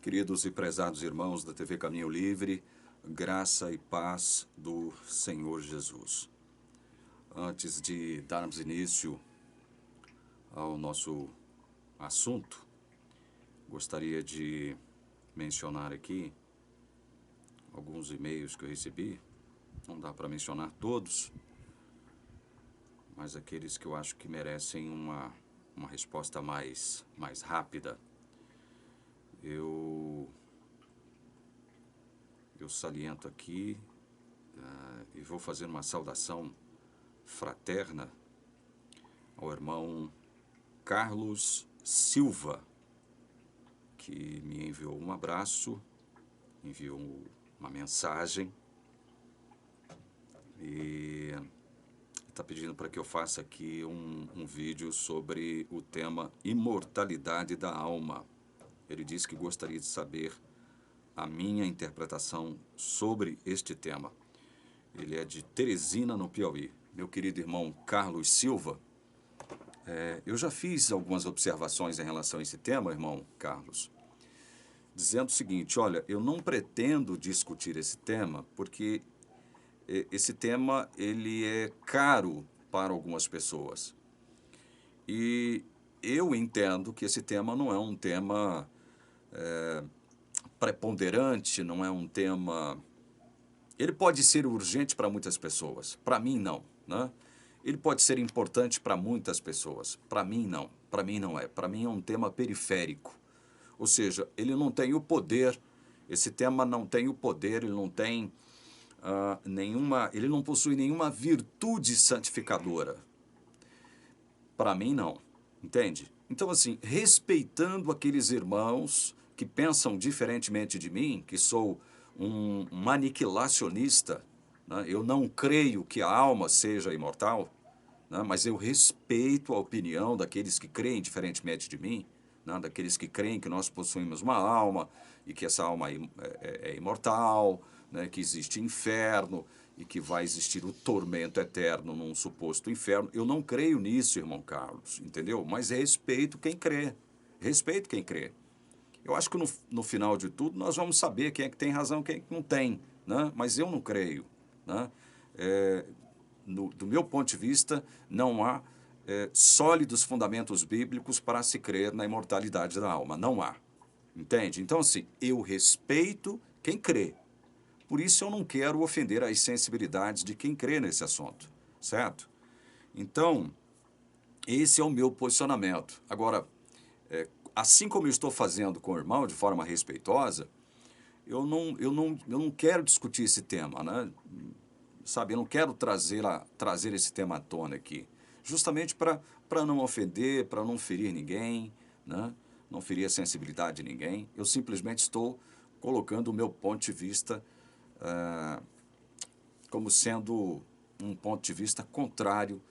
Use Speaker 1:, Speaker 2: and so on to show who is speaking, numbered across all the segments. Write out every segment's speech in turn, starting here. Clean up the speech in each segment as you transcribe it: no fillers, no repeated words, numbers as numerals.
Speaker 1: Queridos e prezados irmãos da TV Caminho Livre, graça e paz do Senhor Jesus. Antes de darmos início ao nosso assunto, gostaria de mencionar aqui alguns e-mails que eu recebi. Não dá para mencionar todos, mas aqueles que eu acho que merecem uma resposta mais rápida. Eu saliento aqui e vou fazer uma saudação fraterna ao irmão Carlos Silva, que me enviou um abraço, enviou uma mensagem e está pedindo para que eu faça aqui um vídeo sobre o tema imortalidade da alma. Ele disse que gostaria de saber a minha interpretação sobre este tema. Ele é de Teresina, no Piauí. Meu querido irmão Carlos Silva, eu já fiz algumas observações em relação a esse tema, irmão Carlos, dizendo o seguinte: olha, eu não pretendo discutir esse tema porque esse tema ele é caro para algumas pessoas. E eu entendo que esse tema não é um tema preponderante, não é um tema... Ele pode ser urgente para muitas pessoas, para mim não, né? Ele pode ser importante para muitas pessoas, para mim não é. Para mim é um tema periférico, ou seja, ele não tem o poder, esse tema não tem o poder, ele não tem ele não possui nenhuma virtude santificadora. Para mim não, entende? Então assim, respeitando aqueles irmãos que pensam diferentemente de mim, que sou um aniquilacionista, né? Eu não creio que a alma seja imortal, né? Mas eu respeito a opinião daqueles que creem diferentemente de mim, né? Daqueles que creem que nós possuímos uma alma e que essa alma é imortal, né? Que existe inferno e que vai existir o tormento eterno num suposto inferno. Eu não creio nisso, irmão Carlos, entendeu? Mas respeito quem crê, respeito quem crê. Eu acho que no final de tudo nós vamos saber quem é que tem razão e quem é que não tem, né? Mas eu não creio, né? Do meu ponto de vista, não há sólidos fundamentos bíblicos para se crer na imortalidade da alma. Não há, entende? Então, assim, eu respeito quem crê. Por isso eu não quero ofender as sensibilidades de quem crê nesse assunto, certo? Então, esse é o meu posicionamento. Agora, assim como eu estou fazendo com o irmão, de forma respeitosa, eu não quero discutir esse tema, né? Sabe, eu não quero trazer esse tema à tona aqui, justamente para não ofender, para não ferir ninguém, né? Não ferir a sensibilidade de ninguém. Eu simplesmente estou colocando o meu ponto de vista como sendo um ponto de vista contrário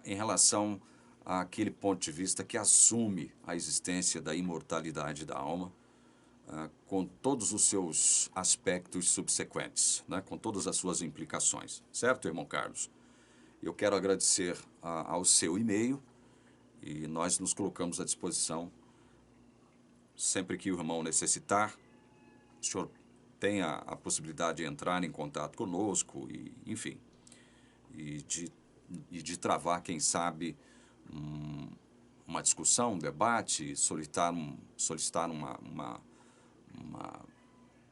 Speaker 1: em relação àquele ponto de vista que assume a existência da imortalidade da alma, com todos os seus aspectos subsequentes, né? Com todas as suas implicações. Certo, irmão Carlos? Eu quero agradecer ao seu e-mail e nós nos colocamos à disposição sempre que o irmão necessitar. O senhor tem a possibilidade de entrar em contato conosco e, enfim, e de travar, quem sabe, uma discussão, um debate, solicitar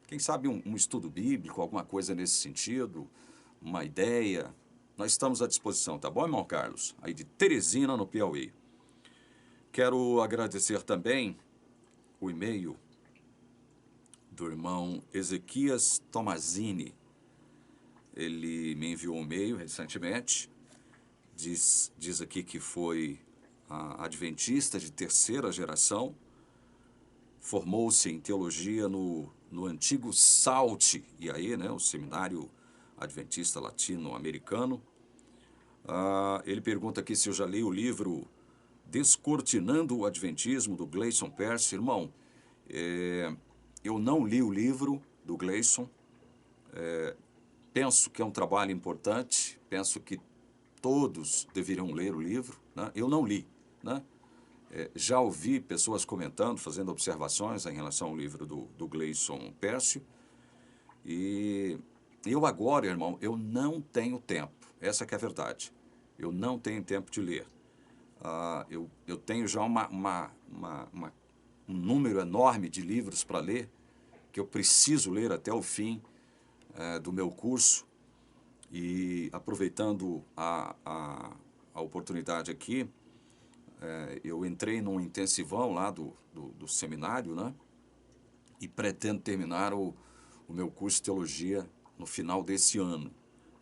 Speaker 1: quem sabe um estudo bíblico, alguma coisa nesse sentido, uma ideia. Nós estamos à disposição, tá bom, irmão Carlos? Aí de Teresina, no Piauí. Quero agradecer também o e-mail do irmão Ezequias Tomazini. Ele me enviou um e-mail recentemente, diz aqui que foi adventista de terceira geração, formou-se em teologia no antigo SALT, e aí, né, o Seminário Adventista Latino-Americano. Ele pergunta aqui se eu já li o livro Descortinando o Adventismo, do Gleison Percy. Irmão, eu não li o livro do Gleison, penso que é um trabalho importante, penso que todos deveriam ler o livro, né? Eu não li, né? Já ouvi pessoas comentando, fazendo observações em relação ao livro do Gleison Pércio, e eu agora, irmão, eu não tenho tempo, essa que é a verdade. Eu não tenho tempo de ler. Eu tenho já um número enorme de livros para ler, que eu preciso ler até o fim do meu curso, e aproveitando a oportunidade aqui, eu entrei num intensivão lá do seminário, né? E pretendo terminar o meu curso de teologia no final desse ano.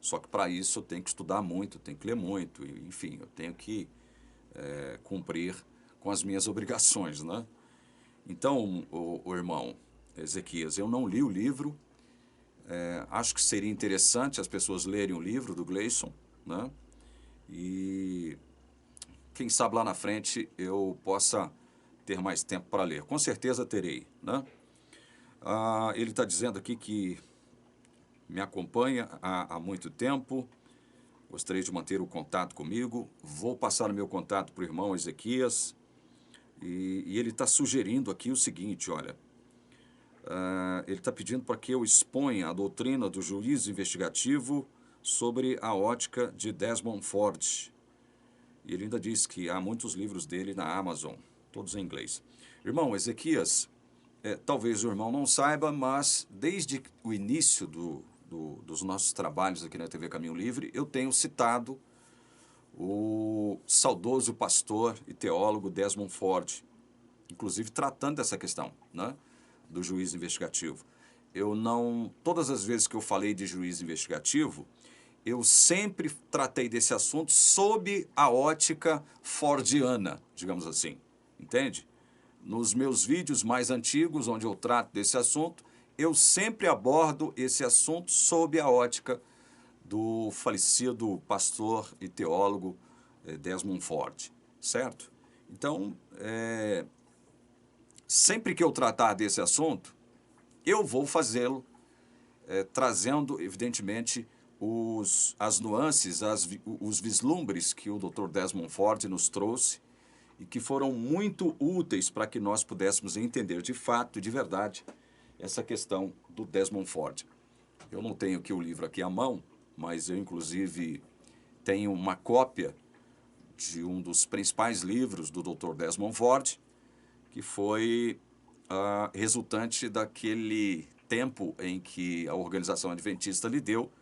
Speaker 1: Só que para isso eu tenho que estudar muito, tenho que ler muito, e, enfim, eu tenho que cumprir com as minhas obrigações, né? Então, o irmão Ezequias, eu não li o livro, acho que seria interessante as pessoas lerem o livro do Gleison, né? E quem sabe lá na frente eu possa ter mais tempo para ler. Com certeza terei, né? Ele está dizendo aqui que me acompanha há muito tempo, gostaria de manter o contato comigo, vou passar o meu contato para o irmão Ezequias, e ele está sugerindo aqui o seguinte, olha, ele está pedindo para que eu exponha a doutrina do juiz investigativo sobre a ótica de Desmond Ford. E ele ainda diz que há muitos livros dele na Amazon, todos em inglês. Irmão Ezequias, talvez o irmão não saiba, mas desde o início dos nossos trabalhos aqui na TV Caminho Livre, eu tenho citado o saudoso pastor e teólogo Desmond Ford, inclusive tratando dessa questão, né, do juiz investigativo. Todas as vezes que eu falei de juiz investigativo, eu sempre tratei desse assunto sob a ótica fordiana, digamos assim, entende? Nos meus vídeos mais antigos, onde eu trato desse assunto, eu sempre abordo esse assunto sob a ótica do falecido pastor e teólogo Desmond Ford, certo? Então, sempre que eu tratar desse assunto, eu vou fazê-lo trazendo, evidentemente, as nuances, os vislumbres que o Dr. Desmond Ford nos trouxe e que foram muito úteis para que nós pudéssemos entender de fato e de verdade essa questão do Desmond Ford. Eu não tenho aqui o livro aqui à mão, mas eu, inclusive, tenho uma cópia de um dos principais livros do Dr. Desmond Ford, que foi resultante daquele tempo em que a organização adventista lhe deu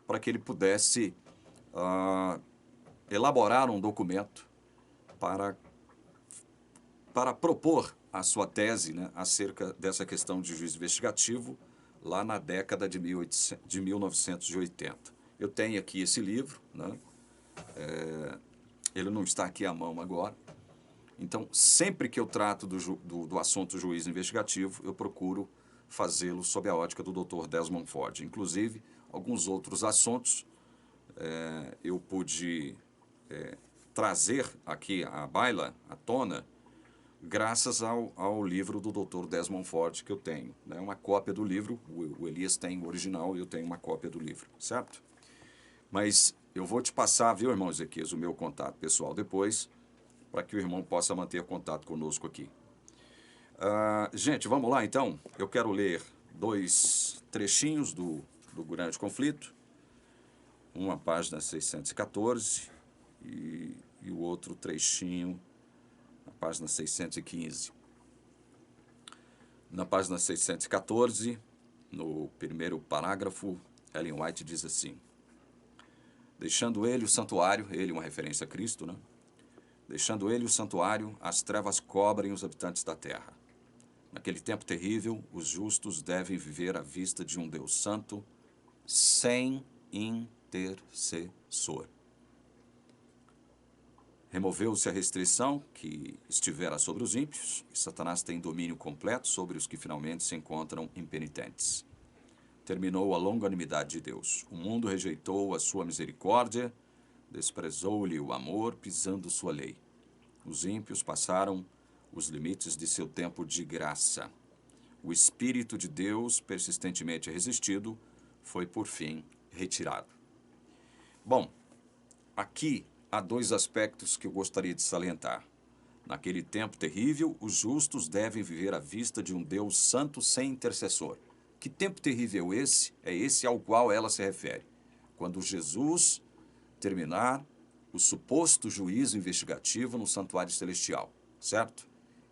Speaker 1: para que ele pudesse elaborar um documento para propor a sua tese, né, acerca dessa questão de juiz investigativo lá na década de 1980. Eu tenho aqui esse livro, né? Ele não está aqui à mão agora. Então, sempre que eu trato do assunto juiz investigativo, eu procuro fazê-lo sob a ótica do Dr. Desmond Ford. Inclusive, alguns outros assuntos eu pude trazer aqui à baila, à tona, graças ao livro do Dr. Desmond Ford que eu tenho. Né? Uma cópia do livro, o Elias tem o original e eu tenho uma cópia do livro, certo? Mas eu vou te passar, viu, irmão Ezequias, o meu contato pessoal depois, para que o irmão possa manter contato conosco aqui. Gente, vamos lá então. Eu quero ler 2 trechinhos do Grande Conflito, uma página 614 e o outro trechinho na página 615. Na página 614, no primeiro parágrafo, Ellen White diz assim: deixando ele o santuário, ele uma referência a Cristo, né? Deixando ele o santuário, as trevas cobrem os habitantes da terra. Naquele tempo terrível, os justos devem viver à vista de um Deus santo, sem intercessor. Removeu-se a restrição que estivera sobre os ímpios, e Satanás tem domínio completo sobre os que finalmente se encontram impenitentes. Terminou a longanimidade de Deus. O mundo rejeitou a sua misericórdia, desprezou-lhe o amor, pisando sua lei. Os ímpios passaram os limites de seu tempo de graça. O Espírito de Deus, persistentemente resistido, foi por fim retirado. Bom, aqui há 2 aspectos que eu gostaria de salientar. Naquele tempo terrível, os justos devem viver à vista de um Deus santo sem intercessor. Que tempo terrível esse? É esse ao qual ela se refere. Quando Jesus terminar o suposto juízo investigativo no santuário celestial, certo?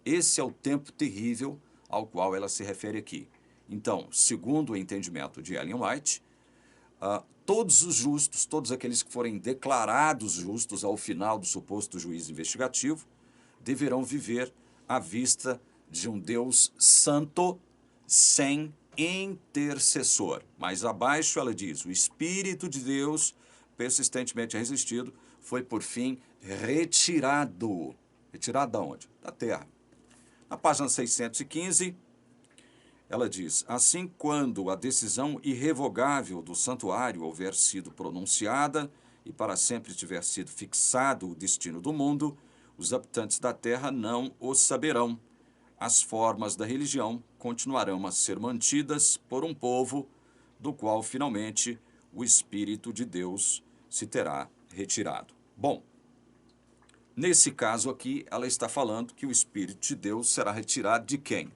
Speaker 1: Esse é o tempo terrível ao qual ela se refere aqui. Então, segundo o entendimento de Ellen White, todos os justos, todos aqueles que forem declarados justos ao final do suposto juízo investigativo, deverão viver à vista de um Deus santo sem intercessor. Mais abaixo ela diz, o Espírito de Deus, persistentemente resistido, foi por fim retirado. Retirado de onde? Da terra. Na página 615, ela diz, assim quando a decisão irrevogável do santuário houver sido pronunciada e para sempre tiver sido fixado o destino do mundo, os habitantes da terra não o saberão. As formas da religião continuarão a ser mantidas por um povo do qual, finalmente, o Espírito de Deus se terá retirado. Bom, nesse caso aqui, ela está falando que o Espírito de Deus será retirado de quem?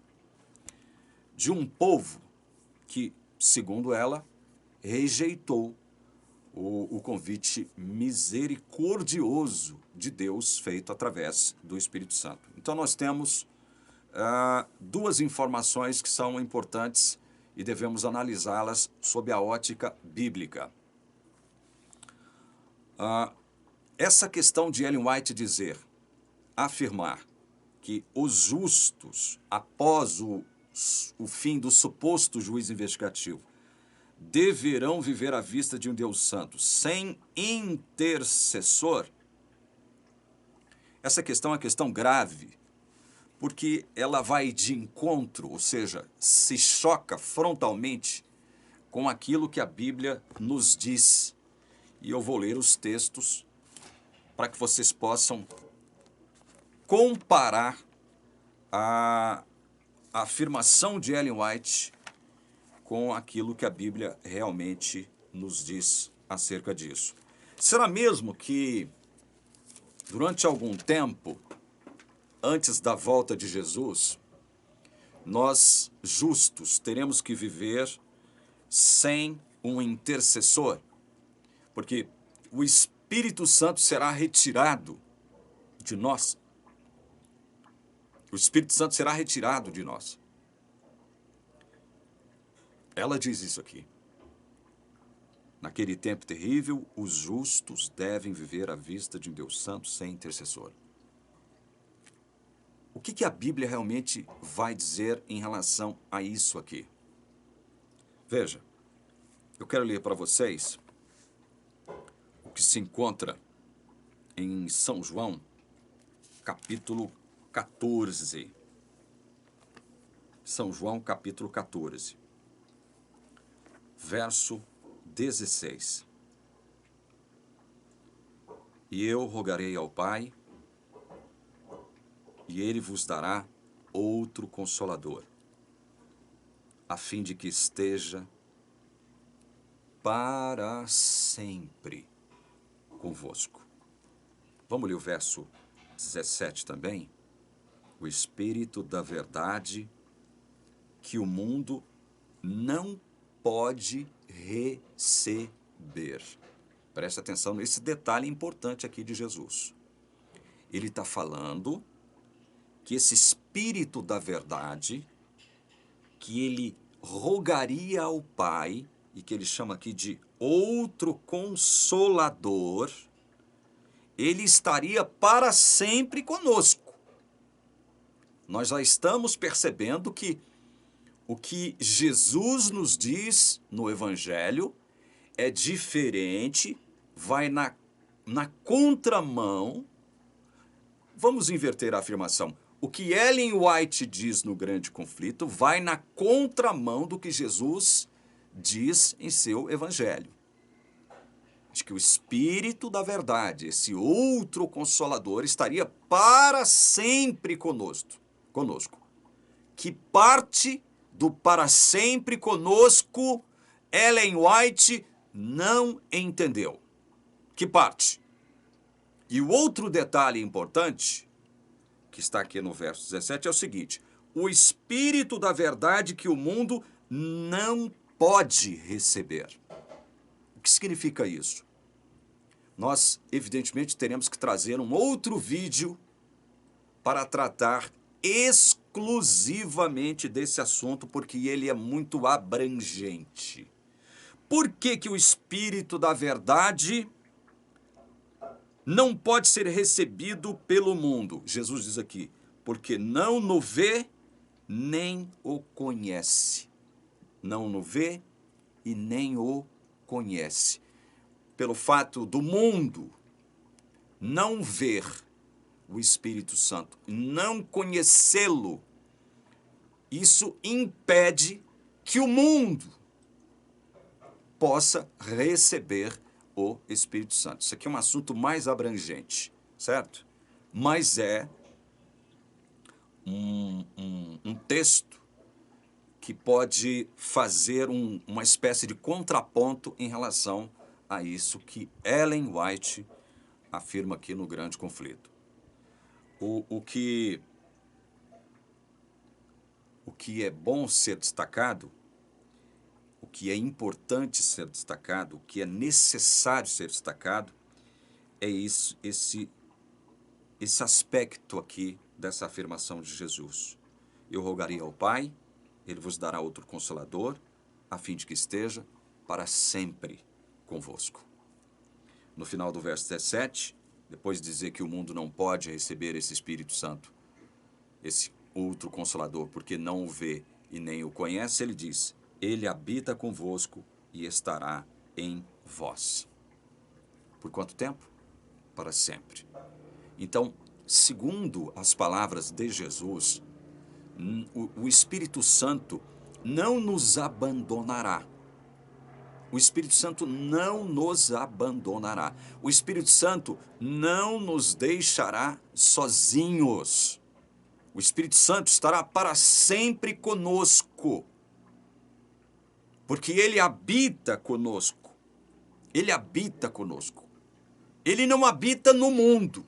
Speaker 1: De um povo que, segundo ela, rejeitou o convite misericordioso de Deus feito através do Espírito Santo. Então nós temos duas informações que são importantes e devemos analisá-las sob a ótica bíblica. Essa questão de Ellen White afirmar que os justos, após o fim do suposto juízo investigativo, deverão viver à vista de um Deus santo sem intercessor, essa questão é uma questão grave, porque ela vai de encontro, ou seja, se choca frontalmente com aquilo que a Bíblia nos diz. E eu vou ler os textos para que vocês possam comparar a afirmação de Ellen White com aquilo que a Bíblia realmente nos diz acerca disso. Será mesmo que, durante algum tempo, antes da volta de Jesus, nós, justos, teremos que viver sem um intercessor? Porque o Espírito Santo será retirado de nós. O Espírito Santo será retirado de nós. Ela diz isso aqui. Naquele tempo terrível, os justos devem viver à vista de um Deus santo sem intercessor. O que a Bíblia realmente vai dizer em relação a isso aqui? Veja, eu quero ler para vocês o que se encontra em São João, capítulo 14. São João, capítulo 14. Verso 16. E eu rogarei ao Pai, e Ele vos dará outro Consolador, a fim de que esteja para sempre convosco. Vamos ler o verso 17 também. O Espírito da verdade, que o mundo não pode receber. Preste atenção nesse detalhe importante aqui de Jesus. Ele está falando que esse Espírito da verdade, que ele rogaria ao Pai, e que ele chama aqui de outro Consolador, ele estaria para sempre conosco. Nós já estamos percebendo que o que Jesus nos diz no Evangelho é diferente, vai na contramão. Vamos inverter a afirmação. O que Ellen White diz no Grande Conflito vai na contramão do que Jesus diz em seu Evangelho. De que o Espírito da verdade, esse outro Consolador, estaria para sempre conosco. Que parte do para sempre conosco, Ellen White não entendeu. Que parte? E o outro detalhe importante que está aqui no verso 17, é o seguinte: o Espírito da verdade que o mundo não pode receber. O que significa isso? Nós, evidentemente, teremos que trazer um outro vídeo para tratar exclusivamente desse assunto, porque ele é muito abrangente. Por que que o Espírito da verdade não pode ser recebido pelo mundo? Jesus diz aqui, porque não o vê nem o conhece. Não o vê e nem o conhece. Pelo fato do mundo não ver o Espírito Santo, não conhecê-lo, isso impede que o mundo possa receber o Espírito Santo. Isso aqui é um assunto mais abrangente, certo? Mas é um texto que pode fazer uma espécie de contraponto em relação a isso que Ellen White afirma aqui no Grande Conflito. O que é bom ser destacado, o que é importante ser destacado, o que é necessário ser destacado, é esse aspecto aqui dessa afirmação de Jesus. Eu rogaria ao Pai, Ele vos dará outro Consolador, a fim de que esteja para sempre convosco. No final do verso 17, depois de dizer que o mundo não pode receber esse Espírito Santo, esse outro Consolador, porque não o vê e nem o conhece, ele diz: Ele habita convosco e estará em vós. Por quanto tempo? Para sempre. Então, segundo as palavras de Jesus, o Espírito Santo não nos abandonará. O Espírito Santo não nos abandonará. O Espírito Santo não nos deixará sozinhos. O Espírito Santo estará para sempre conosco, porque Ele habita conosco. Ele habita conosco. Ele não habita no mundo.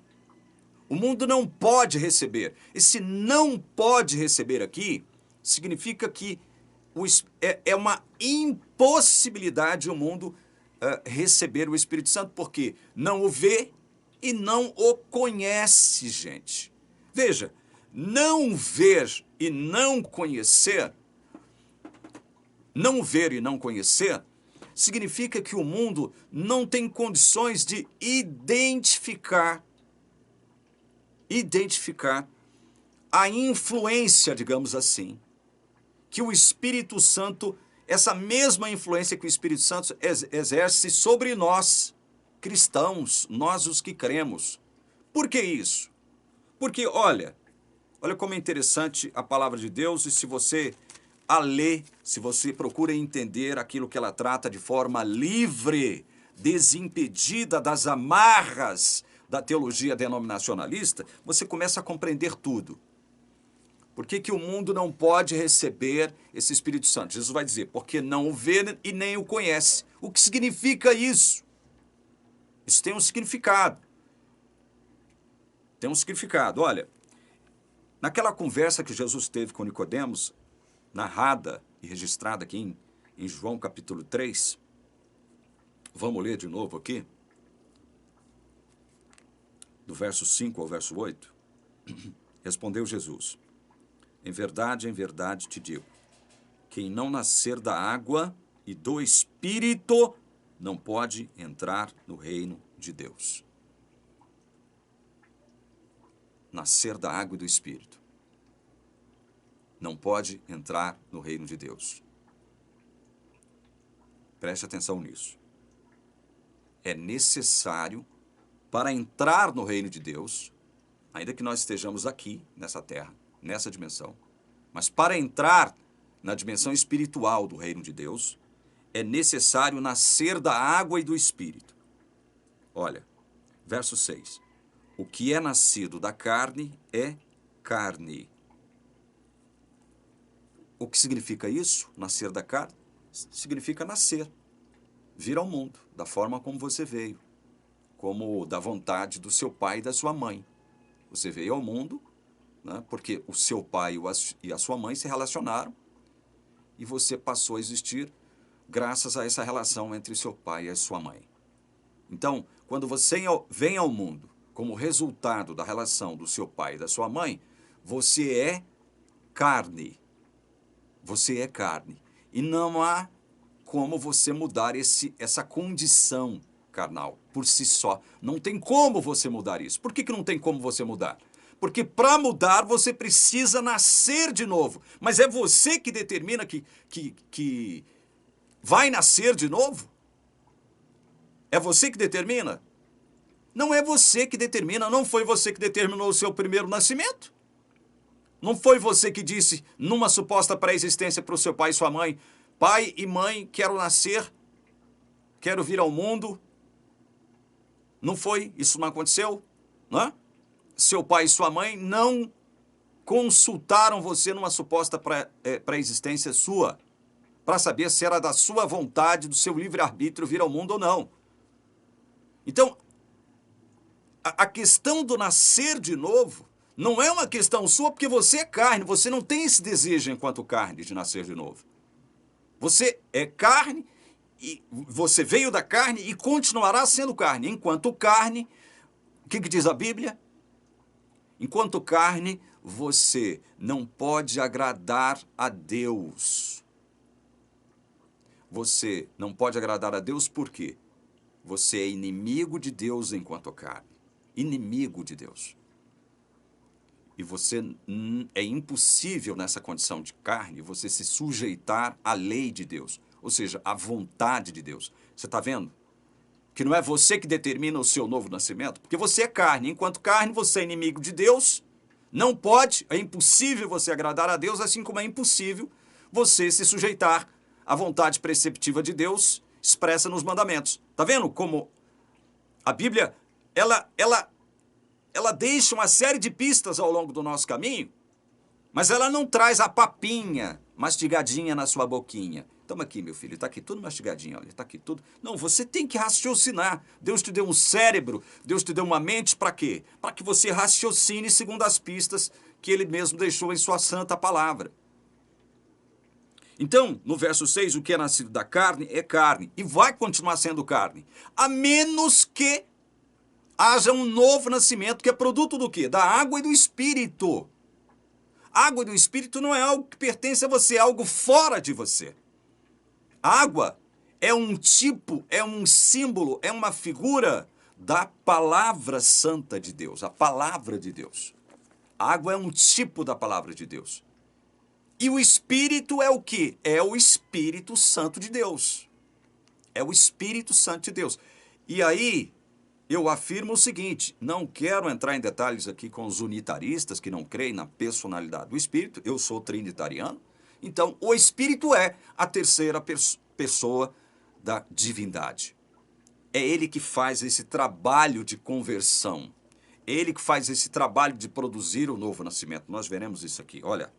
Speaker 1: O mundo não pode receber. Esse não pode receber aqui significa que é uma impossibilidade o mundo receber o Espírito Santo, porque não o vê e não o conhece, gente. Veja, não ver e não conhecer, significa que o mundo não tem condições de identificar a influência, digamos assim, que o Espírito Santo, essa mesma influência que o Espírito Santo exerce sobre nós, cristãos, nós os que cremos. Por que isso? Porque, olha como é interessante a palavra de Deus, e se você a lê, se você procura entender aquilo que ela trata de forma livre, desimpedida das amarras da teologia denominacionalista, você começa a compreender tudo. Por que que o mundo não pode receber esse Espírito Santo? Jesus vai dizer, porque não o vê e nem o conhece. O que significa isso? Isso tem um significado. Tem um significado. Olha, naquela conversa que Jesus teve com Nicodemos, narrada e registrada aqui em João capítulo 3, vamos ler de novo aqui, do verso 5 ao verso 8. Respondeu Jesus: em verdade te digo, quem não nascer da água e do Espírito não pode entrar no reino de Deus. Nascer da água e do Espírito. Não pode entrar no reino de Deus. Preste atenção nisso. É necessário, para entrar no reino de Deus, ainda que nós estejamos aqui, nessa terra, nessa dimensão, mas para entrar na dimensão espiritual do reino de Deus, é necessário nascer da água e do Espírito. Olha, verso 6. O que é nascido da carne é carne. O que significa isso? Nascer da carne? Significa nascer, vir ao mundo, da forma como você veio, como da vontade do seu pai e da sua mãe. Você veio ao mundo né? Porque o seu pai e a sua mãe se relacionaram e você passou a existir graças a essa relação entre seu pai e a sua mãe. Então, quando você vem ao mundo como resultado da relação do seu pai e da sua mãe, você é carne. Você é carne. E não há como você mudar essa condição carnal por si só. Não tem como você mudar isso. Por que não tem como você mudar? Porque para mudar você precisa nascer de novo. Mas é você que determina que vai nascer de novo? É você que determina? Não é você que determina, não foi você que determinou o seu primeiro nascimento. Não foi você que disse, numa suposta pré-existência para o seu pai e sua mãe, pai e mãe, quero nascer, quero vir ao mundo. Não foi, isso não aconteceu, não é? Seu pai e sua mãe não consultaram você numa suposta pré-existência sua, para saber se era da sua vontade, do seu livre-arbítrio vir ao mundo ou não. Então, a questão do nascer de novo não é uma questão sua, porque você é carne, você não tem esse desejo enquanto carne de nascer de novo. Você é carne, e você veio da carne e continuará sendo carne. Enquanto carne, o que diz a Bíblia? Enquanto carne, você não pode agradar a Deus. Você não pode agradar a Deus por quê? Você é inimigo de Deus enquanto carne. Inimigo de Deus. E você é impossível nessa condição de carne você se sujeitar à lei de Deus, ou seja, à vontade de Deus. Você está vendo? Que não é você que determina o seu novo nascimento, porque você é carne. Enquanto carne, você é inimigo de Deus. Não pode, é impossível você agradar a Deus, assim como é impossível você se sujeitar à vontade preceptiva de Deus expressa nos mandamentos. Está vendo como a Bíblia ela deixa uma série de pistas ao longo do nosso caminho, mas ela não traz a papinha mastigadinha na sua boquinha. Toma aqui, meu filho, está aqui tudo mastigadinho, olha, está aqui tudo. Não, você tem que raciocinar. Deus te deu um cérebro, Deus te deu uma mente para quê? Para que você raciocine segundo as pistas que Ele mesmo deixou em sua santa palavra. Então, no verso 6, o que é nascido da carne é carne, e vai continuar sendo carne, a menos que haja um novo nascimento, que é produto do quê? Da água e do Espírito. A água e do Espírito não é algo que pertence a você, é algo fora de você. A água é um tipo, é um símbolo, é uma figura da palavra santa de Deus, a palavra de Deus. A água é um tipo da palavra de Deus. E o Espírito é o quê? É o Espírito Santo de Deus. É o Espírito Santo de Deus. E aí, eu afirmo o seguinte, não quero entrar em detalhes aqui com os unitaristas que não creem na personalidade do Espírito, eu sou trinitariano, então o Espírito é a terceira pessoa da divindade. É Ele que faz esse trabalho de conversão, é Ele que faz esse trabalho de produzir o novo nascimento, nós veremos isso aqui, olha.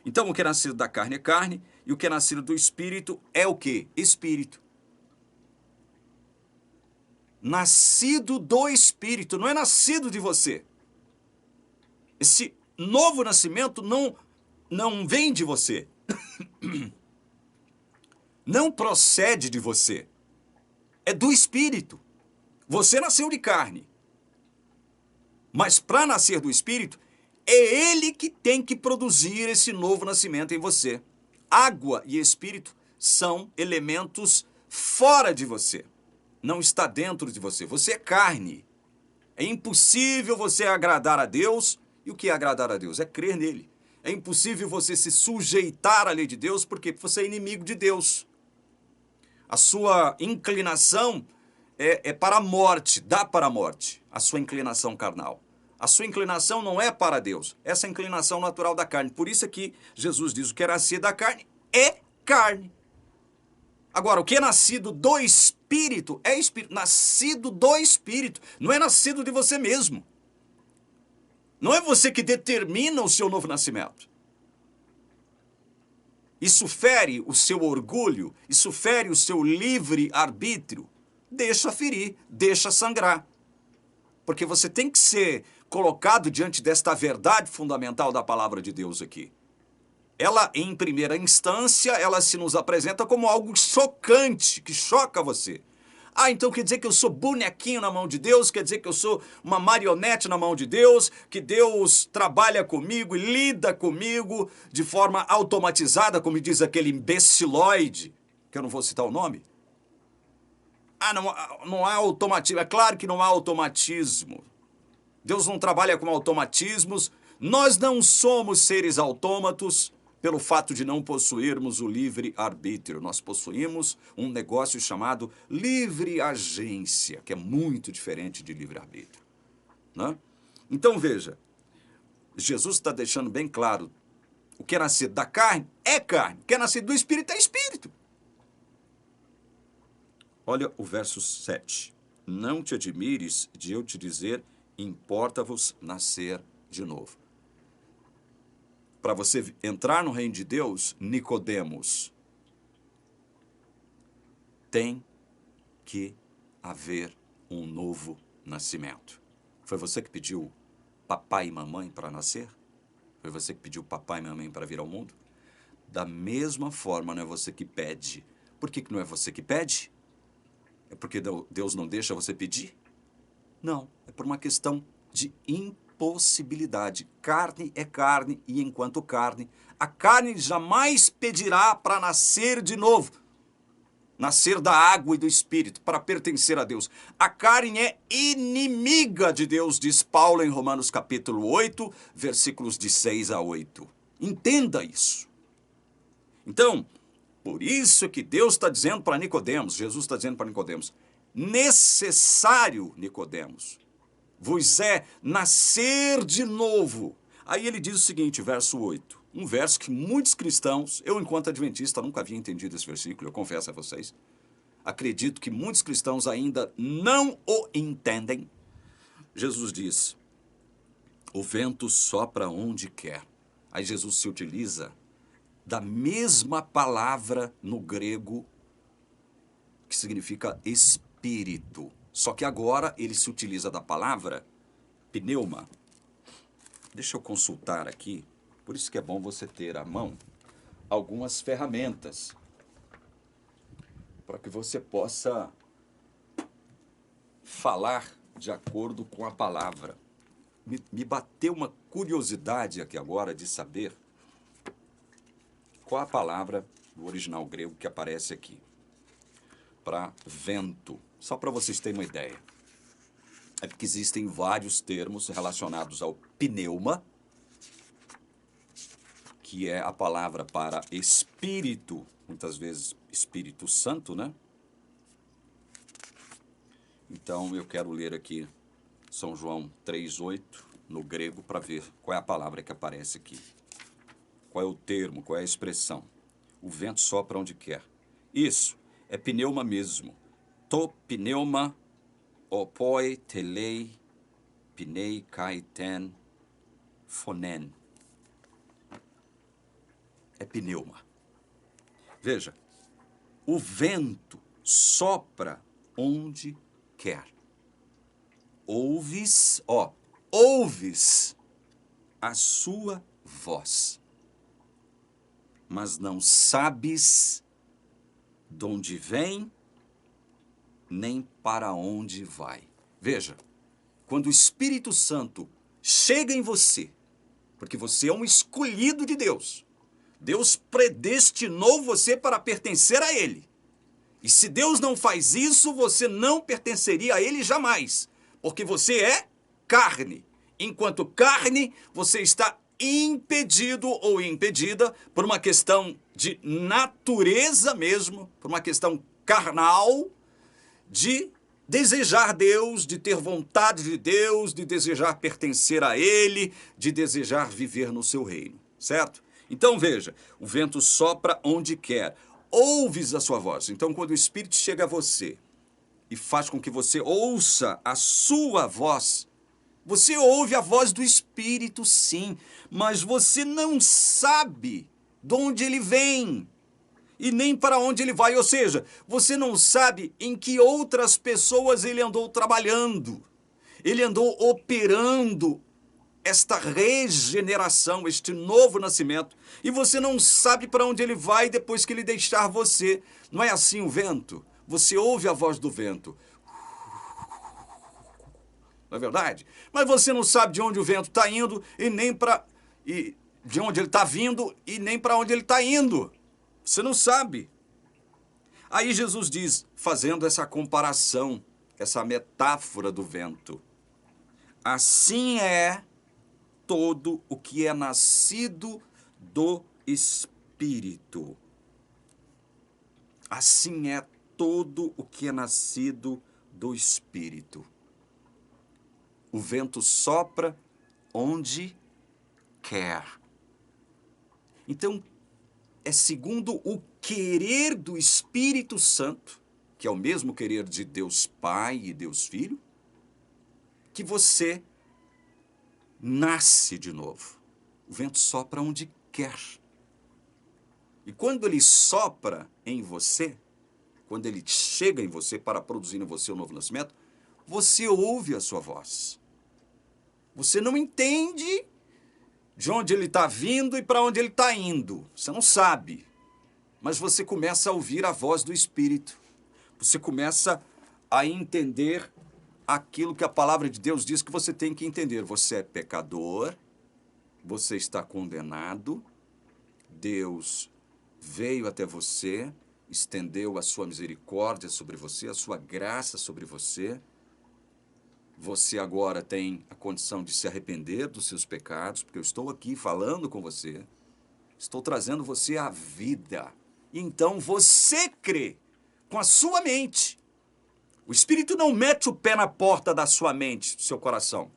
Speaker 1: Então o que é nascido da carne é carne, e o que é nascido do Espírito é o quê? Espírito. Nascido do Espírito, não é nascido de você. Esse novo nascimento não vem de você. Não procede de você. É do Espírito. Você nasceu de carne. Mas para nascer do Espírito, é Ele que tem que produzir esse novo nascimento em você. Água e Espírito são elementos fora de você. Não está dentro de você. Você é carne. É impossível você agradar a Deus. E o que é agradar a Deus? É crer nele. É impossível você se sujeitar à lei de Deus porque você é inimigo de Deus. A sua inclinação é para a morte, dá para a morte, a sua inclinação carnal. A sua inclinação não é para Deus, essa é a inclinação natural da carne. Por isso é que Jesus diz, o que é nascido da carne é carne. Agora, o que é nascido do Espírito é Espírito. Nascido do Espírito, não é nascido de você mesmo. Não é você que determina o seu novo nascimento. Isso fere o seu orgulho, isso fere o seu livre-arbítrio. Deixa ferir, deixa sangrar. Porque você tem que ser colocado diante desta verdade fundamental da palavra de Deus aqui. Ela, em primeira instância, ela se nos apresenta como algo chocante, que choca você. Ah, então quer dizer que eu sou bonequinho na mão de Deus? Quer dizer que eu sou uma marionete na mão de Deus? Que Deus trabalha comigo e lida comigo de forma automatizada, como diz aquele imbeciloide, que eu não vou citar o nome? Ah, não há automatismo. É claro que não há automatismo. Deus não trabalha com automatismos. Nós não somos seres autômatos pelo fato de não possuirmos o livre-arbítrio. Nós possuímos um negócio chamado livre-agência, que é muito diferente de livre-arbítrio, né? Então, veja, Jesus está deixando bem claro, o que é nascido da carne é carne, o que é nascido do Espírito é Espírito. Olha o verso 7. Não te admires de eu te dizer, importa-vos nascer de novo. Para você entrar no reino de Deus, Nicodemos, tem que haver um novo nascimento. Foi você que pediu papai e mamãe para nascer? Foi você que pediu papai e mamãe para vir ao mundo? Da mesma forma, não é você que pede. Por que não é você que pede? É porque Deus não deixa você pedir? Não, é por uma questão de impossibilidade. Carne é carne e enquanto carne, a carne jamais pedirá para nascer de novo. Nascer da água e do Espírito, para pertencer a Deus. A carne é inimiga de Deus, diz Paulo em Romanos capítulo 8, versículos de 6 a 8. Entenda isso. Então, por isso que Deus está dizendo para Nicodemos, Jesus está dizendo para Nicodemos, necessário, Nicodemos, vos é nascer de novo. Aí ele diz o seguinte, verso 8, um verso que muitos cristãos, eu enquanto adventista nunca havia entendido esse versículo, eu confesso a vocês, acredito que muitos cristãos ainda não o entendem. Jesus diz, o vento sopra onde quer. Aí Jesus se utiliza da mesma palavra no grego, que significa espírito. Só que agora ele se utiliza da palavra pneuma. Deixa eu consultar aqui, por isso que é bom você ter à mão algumas ferramentas, para que você possa falar de acordo com a palavra. Me bateu uma curiosidade aqui agora de saber qual a palavra do original grego que aparece aqui para vento. Só para vocês terem uma ideia. É porque existem vários termos relacionados ao pneuma, que é a palavra para espírito, muitas vezes Espírito Santo, né? Então eu quero ler aqui São João 3,8 no grego para ver qual é a palavra que aparece aqui. Qual é o termo, qual é a expressão? O vento sopra onde quer. Isso, é pneuma mesmo. To pneuma, opoi, telei, pnei, kai, ten, phonen. É pneuma. Veja, o vento sopra onde quer. Ouves a sua voz, mas não sabes de onde vem, nem para onde vai. Veja, quando o Espírito Santo chega em você, porque você é um escolhido de Deus, Deus predestinou você para pertencer a Ele. E se Deus não faz isso, você não pertenceria a Ele jamais, porque você é carne. Enquanto carne, você está impedido ou impedida por uma questão de natureza mesmo, por uma questão carnal, de desejar Deus, de ter vontade de Deus, de desejar pertencer a Ele, de desejar viver no seu reino, certo? Então veja, o vento sopra onde quer, ouves a sua voz. Então quando o Espírito chega a você e faz com que você ouça a sua voz, você ouve a voz do Espírito, sim, mas você não sabe de onde ele vem e nem para onde ele vai. Ou seja, você não sabe em que outras pessoas ele andou trabalhando. Ele andou operando esta regeneração, este novo nascimento, e você não sabe para onde ele vai depois que ele deixar você. Não é assim o vento? Você ouve a voz do vento. Não é verdade? Mas você não sabe de onde o vento está indo e nem para... de onde ele está vindo e nem para onde ele está indo. Você não sabe. Aí Jesus diz, fazendo essa comparação, essa metáfora do vento. Assim é todo o que é nascido do Espírito. Assim é todo o que é nascido do Espírito. O vento sopra onde quer. Então, é segundo o querer do Espírito Santo, que é o mesmo querer de Deus Pai e Deus Filho, que você nasce de novo. O vento sopra onde quer. E quando ele sopra em você, quando ele chega em você para produzir em você o novo nascimento, você ouve a sua voz. Você não entende de onde ele está vindo e para onde ele está indo. Você não sabe. Mas você começa a ouvir a voz do Espírito. Você começa a entender aquilo que a palavra de Deus diz que você tem que entender. Você é pecador, você está condenado, Deus veio até você, estendeu a sua misericórdia sobre você, a sua graça sobre você. Você agora tem a condição de se arrepender dos seus pecados, porque eu estou aqui falando com você, estou trazendo você à vida. E então você crê com a sua mente. O Espírito não mete o pé na porta da sua mente, do seu coração.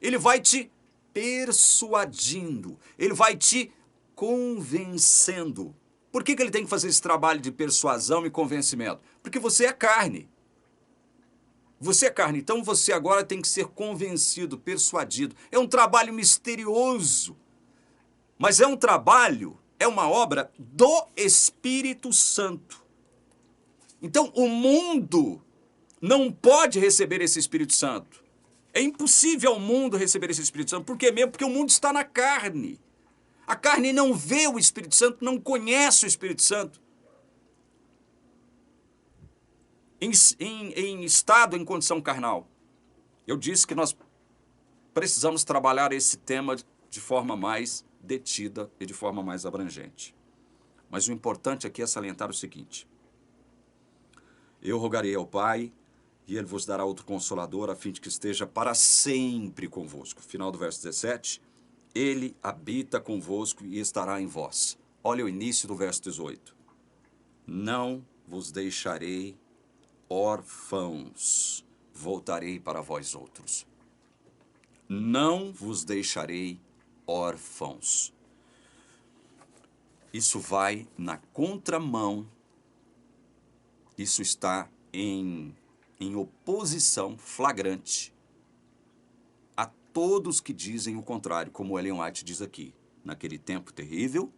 Speaker 1: Ele vai te persuadindo, ele vai te convencendo. Por que ele tem que fazer esse trabalho de persuasão e convencimento? Porque você é carne. Você é carne, então você agora tem que ser convencido, persuadido. É um trabalho misterioso, mas é um trabalho, é uma obra do Espírito Santo. Então o mundo não pode receber esse Espírito Santo. É impossível ao mundo receber esse Espírito Santo. Por quê mesmo? Porque o mundo está na carne. A carne não vê o Espírito Santo, não conhece o Espírito Santo. Em estado, em condição carnal. Eu disse que nós precisamos trabalhar esse tema de forma mais detida e de forma mais abrangente. Mas o importante aqui é salientar o seguinte. Eu rogarei ao Pai, e Ele vos dará outro Consolador, a fim de que esteja para sempre convosco. Final do verso 17. Ele habita convosco e estará em vós. Olha o início do verso 18. Não vos deixarei órfãos, voltarei para vós outros. Não vos deixarei órfãos. Isso vai na contramão, isso está em oposição flagrante a todos que dizem o contrário, como Ellen White diz aqui. Naquele tempo terrível,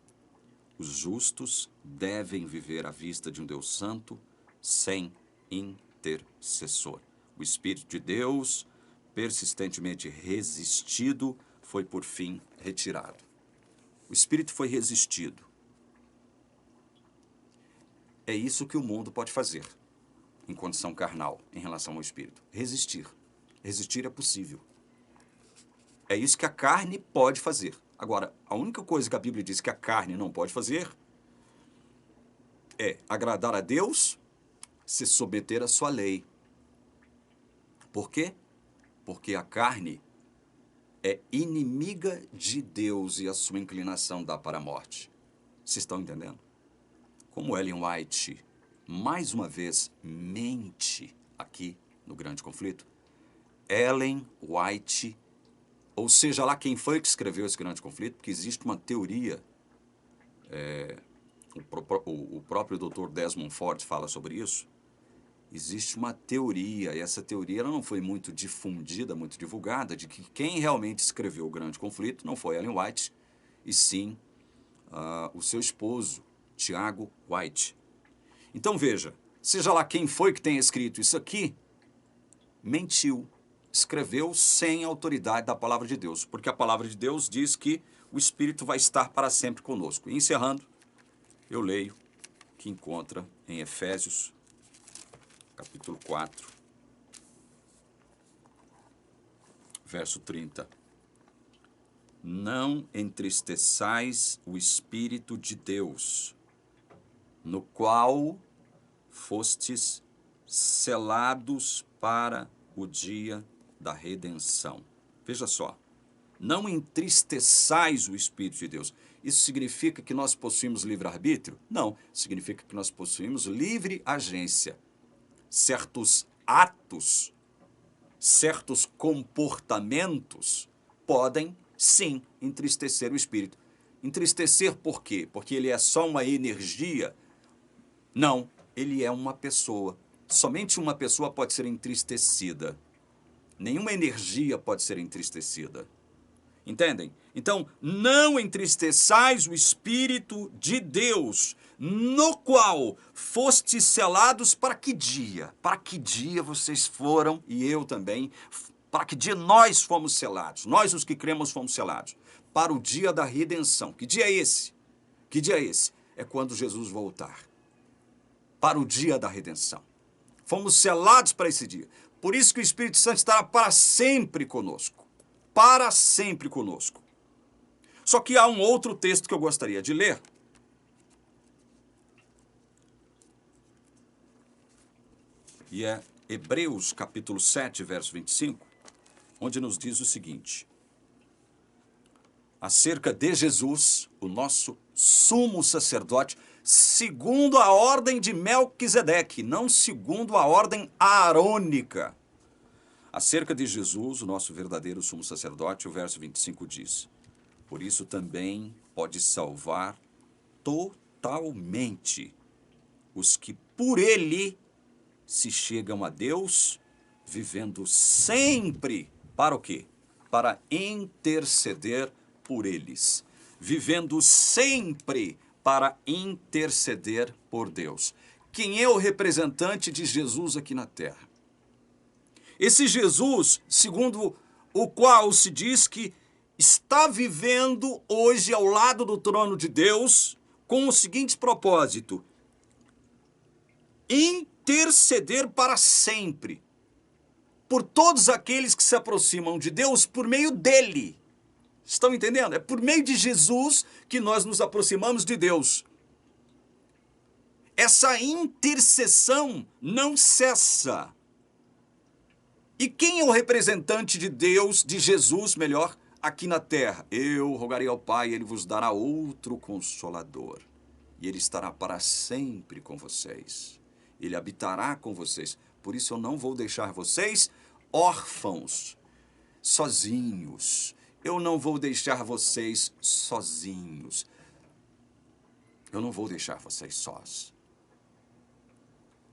Speaker 1: os justos devem viver à vista de um Deus santo, sem intercessor. O Espírito de Deus, persistentemente resistido, foi por fim retirado. O Espírito foi resistido. É isso que o mundo pode fazer em condição carnal em relação ao Espírito. Resistir. Resistir é possível. É isso que a carne pode fazer. Agora, a única coisa que a Bíblia diz que a carne não pode fazer é agradar a Deus, se submeter à sua lei. Por quê? Porque a carne é inimiga de Deus e a sua inclinação dá para a morte. Vocês estão entendendo? Como Ellen White, mais uma vez, mente aqui no Grande Conflito, Ellen White, ou seja lá quem foi que escreveu esse Grande Conflito, porque existe uma teoria, o próprio Dr. Desmond Ford fala sobre isso, existe uma teoria, e essa teoria ela não foi muito difundida, muito divulgada, de que quem realmente escreveu o Grande Conflito não foi Ellen White, e sim o seu esposo, Tiago White. Então veja, seja lá quem foi que tenha escrito isso aqui, mentiu. escreveu sem a autoridade da palavra de Deus, porque a palavra de Deus diz que o Espírito vai estar para sempre conosco. E encerrando, eu leio que encontra em Efésios, capítulo 4, verso 30. Não entristeçais o Espírito de Deus, no qual fostes selados para o dia da redenção. Veja só, não entristeçais o Espírito de Deus. Isso significa que nós possuímos livre-arbítrio? Não, significa que nós possuímos livre agência. Certos atos, certos comportamentos podem, sim, entristecer o Espírito. Entristecer por quê? Porque ele é só uma energia? Não, ele é uma pessoa. Somente uma pessoa pode ser entristecida. Nenhuma energia pode ser entristecida. Entendem? Então, não entristeçais o Espírito de Deus, no qual fostes selados para que dia? Para que dia vocês foram, e eu também, para que dia nós fomos selados? Nós, os que cremos, fomos selados. Para o dia da redenção. Que dia é esse? Que dia é esse? É quando Jesus voltar. Para o dia da redenção. Fomos selados para esse dia. Por isso que o Espírito Santo estará para sempre conosco. Para sempre conosco. Só que há um outro texto que eu gostaria de ler. E é Hebreus capítulo 7, verso 25, onde nos diz o seguinte: acerca de Jesus, o nosso sumo sacerdote, segundo a ordem de Melquisedeque, não segundo a ordem aarônica. Acerca de Jesus, o nosso verdadeiro sumo sacerdote, o verso 25 diz: por isso também pode salvar totalmente os que por ele se chegam a Deus, vivendo sempre para o quê? Para interceder por eles. Vivendo sempre para interceder por Deus. Quem é o representante de Jesus aqui na terra? Esse Jesus, segundo o qual se diz que está vivendo hoje ao lado do trono de Deus com o seguinte propósito: interceder para sempre por todos aqueles que se aproximam de Deus por meio dele. Estão entendendo? É por meio de Jesus que nós nos aproximamos de Deus. Essa intercessão não cessa. E quem é o representante de Deus, de Jesus, melhor, aqui na terra? Eu rogarei ao Pai, ele vos dará outro Consolador. E ele estará para sempre com vocês. Ele habitará com vocês. Por isso eu não vou deixar vocês órfãos, sozinhos. Eu não vou deixar vocês sozinhos. Eu não vou deixar vocês sós.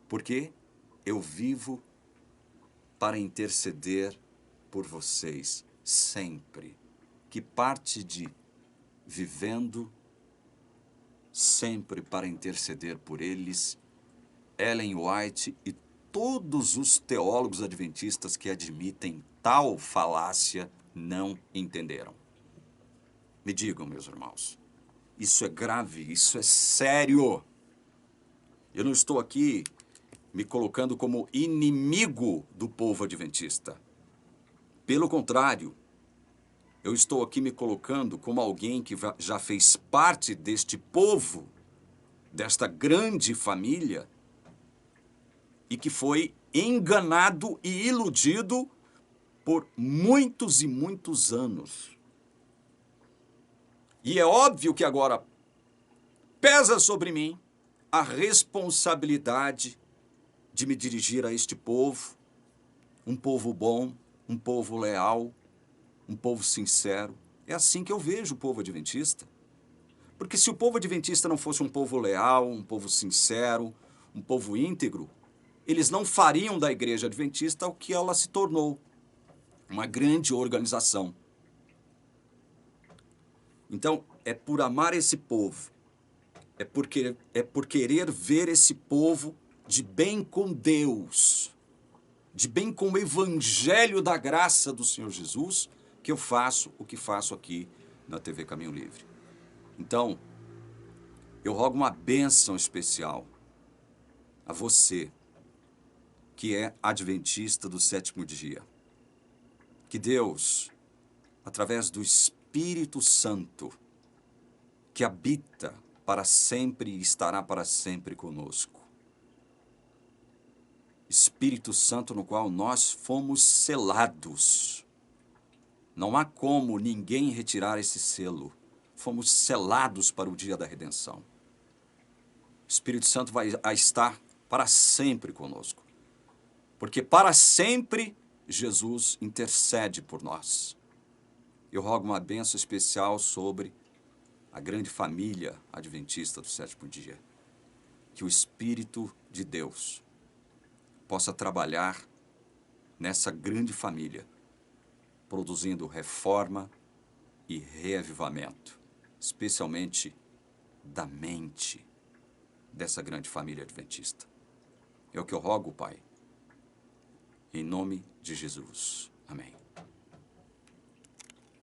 Speaker 1: Porque eu vivo para interceder por vocês sempre. Que parte de vivendo sempre para interceder por eles, Ellen White e todos os teólogos adventistas que admitem tal falácia não entenderam. Me digam, meus irmãos, isso é grave, isso é sério. Eu não estou aqui me colocando como inimigo do povo adventista. Pelo contrário, eu estou aqui me colocando como alguém que já fez parte deste povo, desta grande família, e que foi enganado e iludido por muitos e muitos anos. E é óbvio que agora pesa sobre mim a responsabilidade de me dirigir a este povo, um povo bom, um povo leal, um povo sincero. É assim que eu vejo o povo adventista. Porque se o povo adventista não fosse um povo leal, um povo sincero, um povo íntegro, eles não fariam da igreja adventista o que ela se tornou, uma grande organização. Então, é por amar esse povo, é por querer ver esse povo de bem com Deus, de bem com o evangelho da graça do Senhor Jesus, que eu faço o que faço aqui na TV Caminho Livre. Então, eu rogo uma bênção especial a você, que é adventista do sétimo dia. Que Deus, através do Espírito Santo, que habita para sempre e estará para sempre conosco. Espírito Santo no qual nós fomos selados. Não há como ninguém retirar esse selo. Fomos selados para o dia da redenção. O Espírito Santo vai estar para sempre conosco. Porque para sempre Jesus intercede por nós. Eu rogo uma bênção especial sobre a grande família adventista do sétimo dia. Que o Espírito de Deus possa trabalhar nessa grande família, produzindo reforma e reavivamento, especialmente da mente dessa grande família adventista. É o que eu rogo, Pai, em nome de Jesus. Amém.